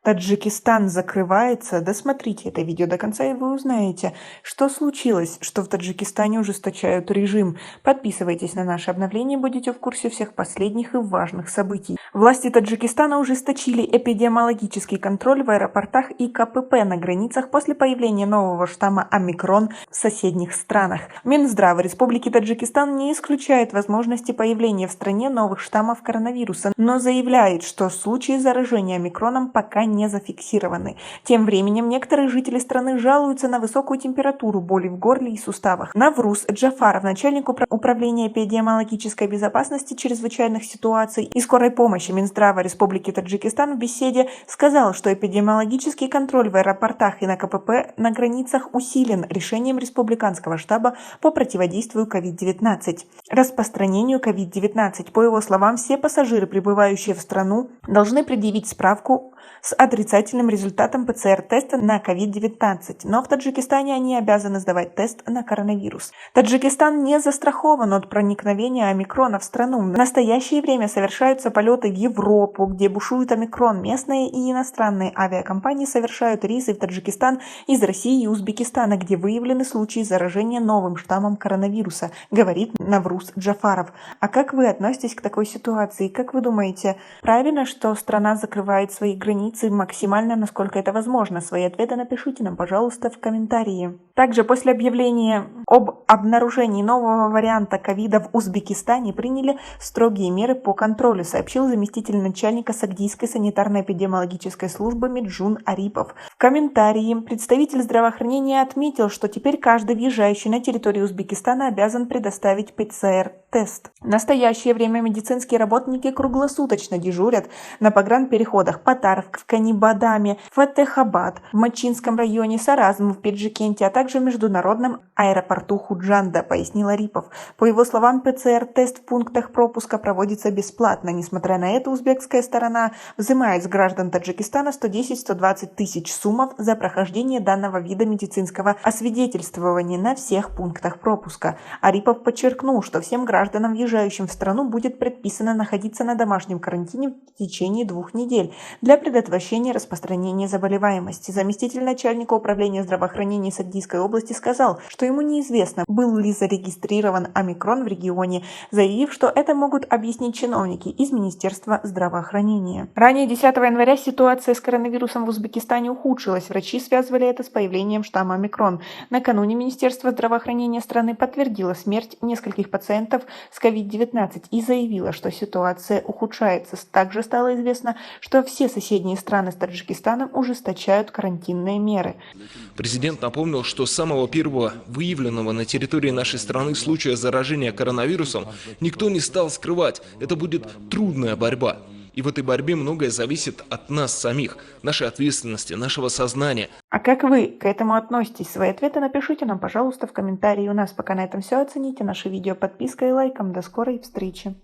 Таджикистан закрывается. Досмотрите это видео до конца, и вы узнаете, что случилось, что в Таджикистане ужесточают режим. Подписывайтесь на наши обновления, будете в курсе всех последних и важных событий. Власти Таджикистана ужесточили эпидемиологический контроль в аэропортах и КПП на границах после появления нового штамма омикрон в соседних странах. Минздрав Республики Таджикистан не исключает возможности появления в стране новых штаммов коронавируса, но заявляет, что случаи заражения омикроном пока не зафиксированы. Тем временем некоторые жители страны жалуются на высокую температуру, боли в горле и суставах. Навруз Джафаров, начальник управления эпидемиологической безопасности, чрезвычайных ситуаций и скорой помощи Минздрава Республики Таджикистан, в беседе сказал, что эпидемиологический контроль в аэропортах и на КПП на границах усилен решением Республиканского штаба по противодействию COVID-19. Распространению COVID-19. По его словам, все пассажиры, прибывающие в страну, должны предъявить справку с отрицательным результатом ПЦР-теста на COVID-19, но в Таджикистане они обязаны сдавать тест на коронавирус. Таджикистан не застрахован от проникновения омикрона в страну. В настоящее время совершаются полеты в Европу, где бушует омикрон. Местные и иностранные авиакомпании совершают рейсы в Таджикистан из России и Узбекистана, где выявлены случаи заражения новым штаммом коронавируса, говорит Навруз Джафаров. А как вы относитесь к такой ситуации? Как вы думаете, правильно, что страна закрывает свои границы максимально, насколько это возможно? Свои ответы напишите нам, пожалуйста, в комментарии. Также после объявления об обнаружении нового варианта ковида в Узбекистане приняли строгие меры по контролю, сообщил заместитель начальника Сагдийской санитарно-эпидемиологической службы Меджун Арипов. В комментарии представитель здравоохранения отметил, что теперь каждый въезжающий на территорию Узбекистана обязан предоставить ПЦР-тест. В настоящее время медицинские работники круглосуточно дежурят на погранпереходах Патар, в Канибадаме, Фатехабад, в Мачинском районе, Саразм, в Педжикенте, а также в международном аэропорту Худжанда, пояснил Арипов. По его словам, ПЦР-тест в пунктах пропуска проводится бесплатно. Несмотря на это, узбекская сторона взимает с граждан Таджикистана 110-120 тысяч сумов за прохождение данного вида медицинского освидетельствования на всех пунктах пропуска. Арипов подчеркнул, что всем гражданам, въезжающим в страну, будет предписано находиться на домашнем карантине в течение 2 недель для предотвращения распространения заболеваемости. Заместитель начальника управления здравоохранения Сагдийской области сказал, что ему неизвестно, был ли зарегистрирован омикрон в регионе, заявив, что это могут объяснить чиновники из Министерства здравоохранения. Ранее 10 января ситуация с коронавирусом в Узбекистане ухудшилась. Врачи связывали это с появлением штамма омикрон. Накануне Министерство здравоохранения страны подтвердило смерть нескольких пациентов с COVID-19 и заявило, что ситуация ухудшается. Также стало известно, что все соседние страны с Таджикистаном ужесточают карантинные меры. Президент напомнил, что с самого первого выявленного на территории нашей страны случая заражения коронавирусом никто не стал скрывать. Это будет трудная борьба. И в этой борьбе многое зависит от нас самих, нашей ответственности, нашего сознания. А как вы к этому относитесь? Свои ответы напишите нам, пожалуйста, в комментарии. У нас пока на этом все. Оцените наше видео подпиской и лайком. До скорой встречи.